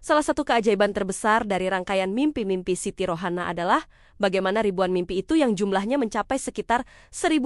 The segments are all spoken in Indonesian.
Salah satu keajaiban terbesar dari rangkaian mimpi-mimpi Siti Rohana adalah bagaimana ribuan mimpi itu yang jumlahnya mencapai sekitar 1.500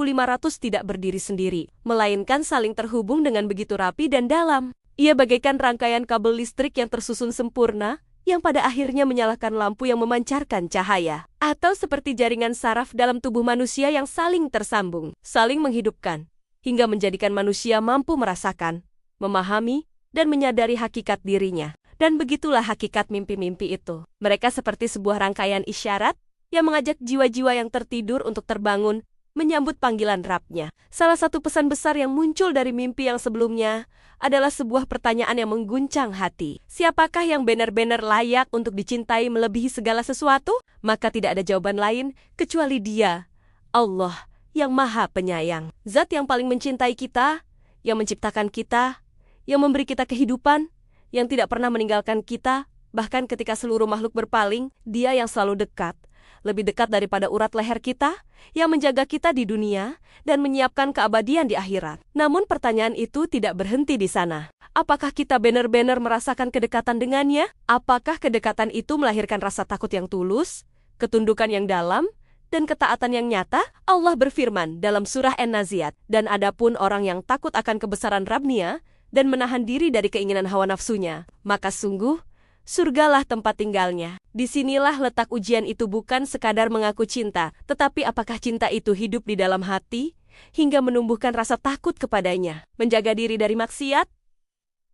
tidak berdiri sendiri, melainkan saling terhubung dengan begitu rapi dan dalam. Ia bagaikan rangkaian kabel listrik yang tersusun sempurna, yang pada akhirnya menyalakan lampu yang memancarkan cahaya. Atau seperti jaringan saraf dalam tubuh manusia yang saling tersambung, saling menghidupkan, hingga menjadikan manusia mampu merasakan, memahami, dan menyadari hakikat dirinya. Dan begitulah hakikat mimpi-mimpi itu. Mereka seperti sebuah rangkaian isyarat yang mengajak jiwa-jiwa yang tertidur untuk terbangun, menyambut panggilan Rabb-nya. Salah satu pesan besar yang muncul dari mimpi yang sebelumnya adalah sebuah pertanyaan yang mengguncang hati. Siapakah yang benar-benar layak untuk dicintai melebihi segala sesuatu? Maka tidak ada jawaban lain kecuali Dia, Allah yang Maha Penyayang. Zat yang paling mencintai kita, yang menciptakan kita, yang memberi kita kehidupan, yang tidak pernah meninggalkan kita, bahkan ketika seluruh makhluk berpaling, Dia yang selalu dekat, lebih dekat daripada urat leher kita, yang menjaga kita di dunia dan menyiapkan keabadian di akhirat. Namun pertanyaan itu tidak berhenti di sana. Apakah kita benar-benar merasakan kedekatan dengannya? Apakah kedekatan itu melahirkan rasa takut yang tulus, ketundukan yang dalam, dan ketaatan yang nyata? Allah berfirman dalam surah An-Naziat, dan adapun orang yang takut akan kebesaran Rabb-Nya dan menahan diri dari keinginan hawa nafsunya, maka sungguh, surgalah tempat tinggalnya. Disinilah letak ujian itu, bukan sekadar mengaku cinta, tetapi apakah cinta itu hidup di dalam hati, hingga menumbuhkan rasa takut kepadanya, menjaga diri dari maksiat,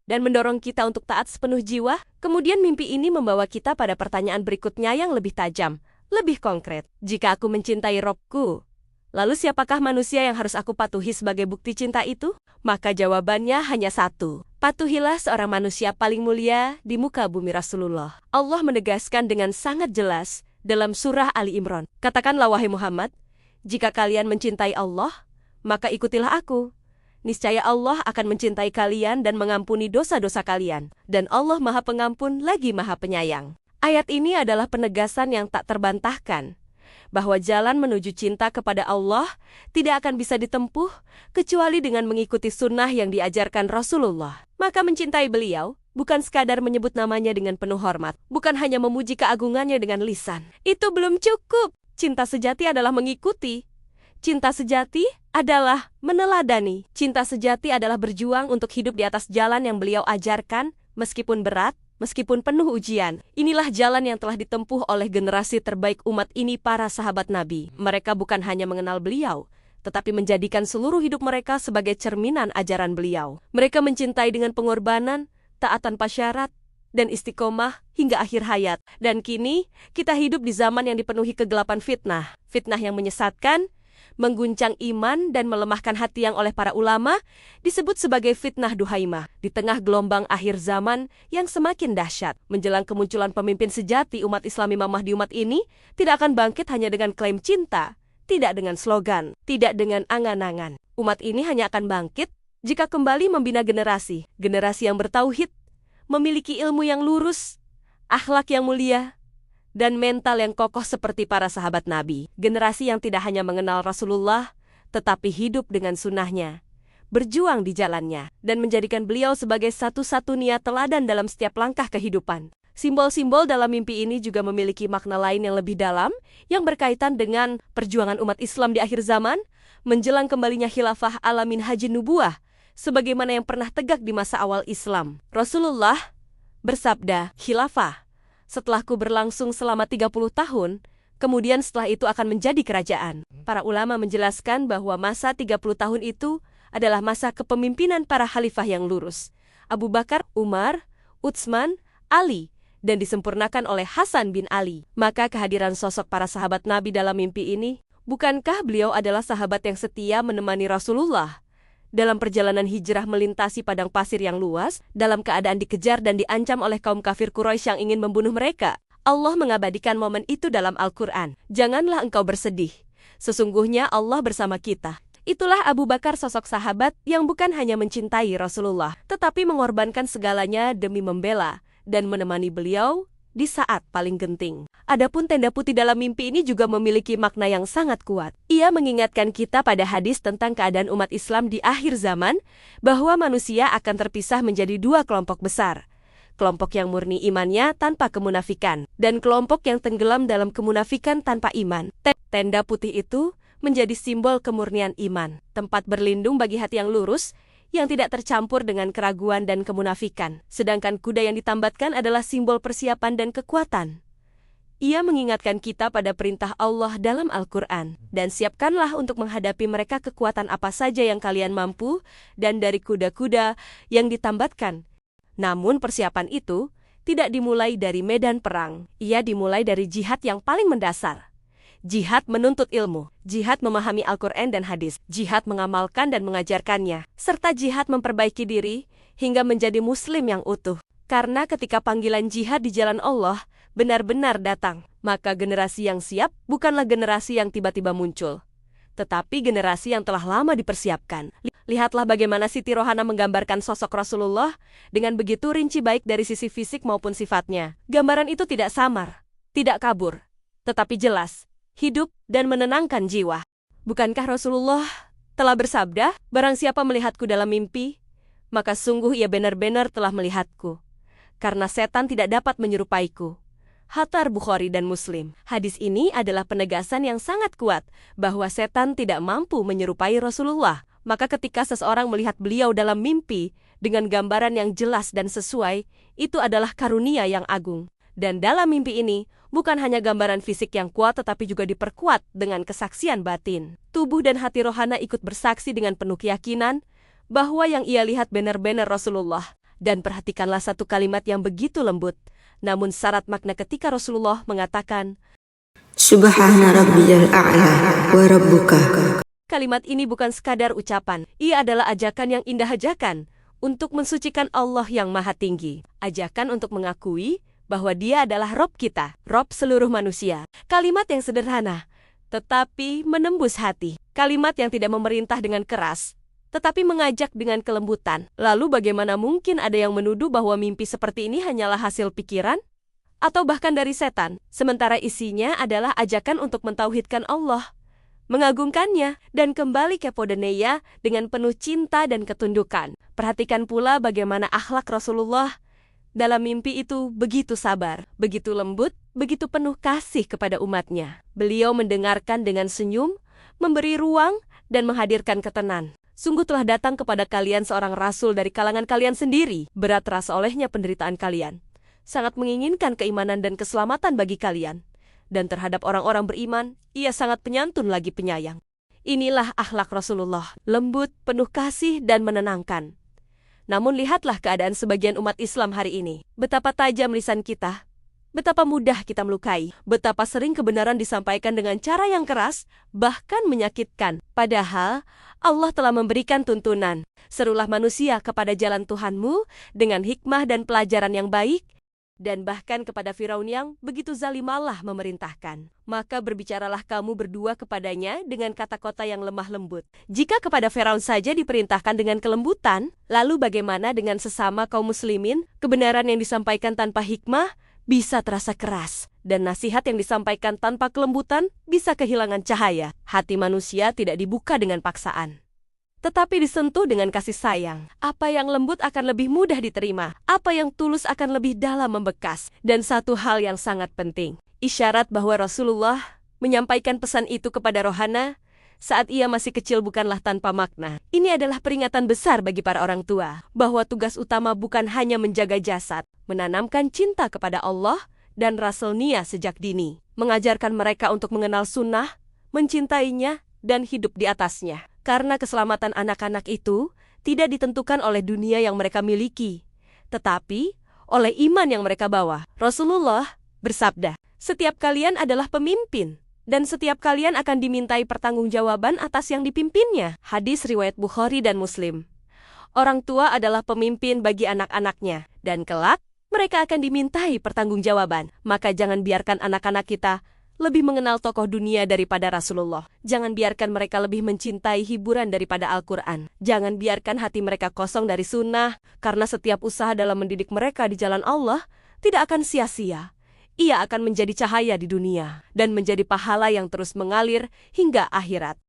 dan mendorong kita untuk taat sepenuh jiwa. Kemudian mimpi ini membawa kita pada pertanyaan berikutnya yang lebih tajam, lebih konkret. Jika aku mencintai Robku, lalu siapakah manusia yang harus aku patuhi sebagai bukti cinta itu? Maka jawabannya hanya satu. Patuhilah seorang manusia paling mulia di muka bumi, Rasulullah. Allah menegaskan dengan sangat jelas dalam surah Ali Imran. Katakanlah wahai Muhammad, jika kalian mencintai Allah, maka ikutilah aku. Niscaya Allah akan mencintai kalian dan mengampuni dosa-dosa kalian. Dan Allah Maha Pengampun lagi Maha Penyayang. Ayat ini adalah penegasan yang tak terbantahkan, bahwa jalan menuju cinta kepada Allah tidak akan bisa ditempuh kecuali dengan mengikuti sunnah yang diajarkan Rasulullah. Maka mencintai beliau bukan sekadar menyebut namanya dengan penuh hormat, bukan hanya memuji keagungannya dengan lisan. Itu belum cukup. Cinta sejati adalah mengikuti. Cinta sejati adalah meneladani. Cinta sejati adalah berjuang untuk hidup di atas jalan yang beliau ajarkan, meskipun berat, meskipun penuh ujian. Inilah jalan yang telah ditempuh oleh generasi terbaik umat ini, para sahabat Nabi. Mereka bukan hanya mengenal beliau, tetapi menjadikan seluruh hidup mereka sebagai cerminan ajaran beliau. Mereka mencintai dengan pengorbanan, taat tanpa syarat, dan istiqomah hingga akhir hayat. Dan kini, kita hidup di zaman yang dipenuhi kegelapan fitnah. Fitnah yang menyesatkan, mengguncang iman dan melemahkan hati, yang oleh para ulama disebut sebagai fitnah duhaimah. Di tengah gelombang akhir zaman yang semakin dahsyat, menjelang kemunculan pemimpin sejati, umat Islam Imam Mahdi umat ini tidak akan bangkit hanya dengan klaim cinta, tidak dengan slogan, tidak dengan angan-angan. Umat ini hanya akan bangkit jika kembali membina generasi yang bertauhid, memiliki ilmu yang lurus, akhlak yang mulia, dan mental yang kokoh seperti para sahabat Nabi. Generasi yang tidak hanya mengenal Rasulullah, tetapi hidup dengan sunnahnya, berjuang di jalannya, dan menjadikan beliau sebagai satu-satunya teladan dalam setiap langkah kehidupan. Simbol-simbol dalam mimpi ini juga memiliki makna lain yang lebih dalam, yang berkaitan dengan perjuangan umat Islam di akhir zaman, menjelang kembalinya khilafah alamin haji nubuah, sebagaimana yang pernah tegak di masa awal Islam. Rasulullah bersabda, khilafah setelahku berlangsung selama 30 tahun, kemudian setelah itu akan menjadi kerajaan. Para ulama menjelaskan bahwa masa 30 tahun itu adalah masa kepemimpinan para khalifah yang lurus, Abu Bakar, Umar, Utsman, Ali, dan disempurnakan oleh Hasan bin Ali. Maka kehadiran sosok para sahabat Nabi dalam mimpi ini, bukankah beliau adalah sahabat yang setia menemani Rasulullah dalam perjalanan hijrah melintasi padang pasir yang luas, dalam keadaan dikejar dan diancam oleh kaum kafir Quraisy yang ingin membunuh mereka? Allah mengabadikan momen itu dalam Al-Quran. Janganlah engkau bersedih, sesungguhnya Allah bersama kita. Itulah Abu Bakar, sosok sahabat yang bukan hanya mencintai Rasulullah, tetapi mengorbankan segalanya demi membela dan menemani beliau di saat paling genting. Adapun tenda putih dalam mimpi ini juga memiliki makna yang sangat kuat. Ia mengingatkan kita pada hadis tentang keadaan umat Islam di akhir zaman, bahwa manusia akan terpisah menjadi dua kelompok besar. kelompok yang murni imannya tanpa kemunafikan, dan kelompok yang tenggelam dalam kemunafikan tanpa iman. Tenda putih itu menjadi simbol kemurnian iman, tempat berlindung bagi hati yang lurus, yang tidak tercampur dengan keraguan dan kemunafikan. Sedangkan kuda yang ditambatkan adalah simbol persiapan dan kekuatan. Ia mengingatkan kita pada perintah Allah dalam Al-Quran, dan siapkanlah untuk menghadapi mereka kekuatan apa saja yang kalian mampu, dan dari kuda-kuda yang ditambatkan. Namun persiapan itu tidak dimulai dari medan perang, ia dimulai dari jihad yang paling mendasar. Jihad menuntut ilmu, jihad memahami Al-Quran dan hadis, jihad mengamalkan dan mengajarkannya, serta jihad memperbaiki diri hingga menjadi muslim yang utuh. Karena ketika panggilan jihad di jalan Allah benar-benar datang, maka generasi yang siap bukanlah generasi yang tiba-tiba muncul, tetapi generasi yang telah lama dipersiapkan. Lihatlah bagaimana Siti Rohana menggambarkan sosok Rasulullah dengan begitu rinci baik dari sisi fisik maupun sifatnya. Gambaran itu tidak samar, tidak kabur, tetapi jelas, hidup dan menenangkan jiwa. Bukankah Rasulullah telah bersabda, "Barang siapa melihatku dalam mimpi, maka sungguh ia benar-benar telah melihatku, karena setan tidak dapat menyerupaiku." Hatar Bukhari dan Muslim. Hadis ini adalah penegasan yang sangat kuat bahwa setan tidak mampu menyerupai Rasulullah. Maka ketika seseorang melihat beliau dalam mimpi dengan gambaran yang jelas dan sesuai, itu adalah karunia yang agung. Dan dalam mimpi ini, bukan hanya gambaran fisik yang kuat tetapi juga diperkuat dengan kesaksian batin. Tubuh dan hati Rohana ikut bersaksi dengan penuh keyakinan bahwa yang ia lihat benar-benar Rasulullah. Dan perhatikanlah satu kalimat yang begitu lembut, namun syarat makna ketika Rasulullah mengatakan, Subhana rabbiyal a'la wa rabbuka. Kalimat ini bukan sekadar ucapan, ia adalah ajakan yang indah, ajakan untuk mensucikan Allah yang maha tinggi, ajakan untuk mengakui bahwa dia adalah Rob kita, Rob seluruh manusia. Kalimat yang sederhana, tetapi menembus hati. Kalimat yang tidak memerintah dengan keras, tetapi mengajak dengan kelembutan. Lalu bagaimana mungkin ada yang menuduh bahwa mimpi seperti ini hanyalah hasil pikiran? Atau bahkan dari setan, sementara isinya adalah ajakan untuk mentauhidkan Allah, mengagungkannya, dan kembali ke Podeneya dengan penuh cinta dan ketundukan. Perhatikan pula bagaimana akhlak Rasulullah dalam mimpi itu begitu sabar, begitu lembut, begitu penuh kasih kepada umatnya. Beliau mendengarkan dengan senyum, memberi ruang, dan menghadirkan ketenangan. Sungguh telah datang kepada kalian seorang rasul dari kalangan kalian sendiri. Berat terasa olehnya penderitaan kalian. Sangat menginginkan keimanan dan keselamatan bagi kalian. Dan terhadap orang-orang beriman, ia sangat penyantun lagi penyayang. Inilah akhlak Rasulullah, lembut, penuh kasih, dan menenangkan. Namun lihatlah keadaan sebagian umat Islam hari ini. Betapa tajam lisan kita, betapa mudah kita melukai, betapa sering kebenaran disampaikan dengan cara yang keras, bahkan menyakitkan. Padahal Allah telah memberikan tuntunan, serulah manusia kepada jalan Tuhanmu dengan hikmah dan pelajaran yang baik, dan bahkan kepada Firaun yang begitu zalim Allah memerintahkan. Maka berbicaralah kamu berdua kepadanya dengan kata-kata yang lemah lembut. Jika kepada Firaun saja diperintahkan dengan kelembutan, lalu bagaimana dengan sesama kaum muslimin? Kebenaran yang disampaikan tanpa hikmah bisa terasa keras, dan nasihat yang disampaikan tanpa kelembutan bisa kehilangan cahaya. Hati manusia tidak dibuka dengan paksaan, tetapi disentuh dengan kasih sayang. Apa yang lembut akan lebih mudah diterima, apa yang tulus akan lebih dalam membekas. Dan satu hal yang sangat penting, isyarat bahwa Rasulullah menyampaikan pesan itu kepada Rohana saat ia masih kecil bukanlah tanpa makna. Ini adalah peringatan besar bagi para orang tua, bahwa tugas utama bukan hanya menjaga jasad, menanamkan cinta kepada Allah dan Rasul-Nya sejak dini, mengajarkan mereka untuk mengenal sunnah, mencintainya, dan hidup di atasnya. Karena keselamatan anak-anak itu tidak ditentukan oleh dunia yang mereka miliki, tetapi oleh iman yang mereka bawa. Rasulullah bersabda, setiap kalian adalah pemimpin, dan setiap kalian akan dimintai pertanggungjawaban atas yang dipimpinnya. Hadis riwayat Bukhari dan Muslim. Orang tua adalah pemimpin bagi anak-anaknya, dan kelak mereka akan dimintai pertanggungjawaban. Maka jangan biarkan anak-anak kita lebih mengenal tokoh dunia daripada Rasulullah. Jangan biarkan mereka lebih mencintai hiburan daripada Al-Quran. Jangan biarkan hati mereka kosong dari sunnah, karena setiap usaha dalam mendidik mereka di jalan Allah tidak akan sia-sia. Ia akan menjadi cahaya di dunia dan menjadi pahala yang terus mengalir hingga akhirat.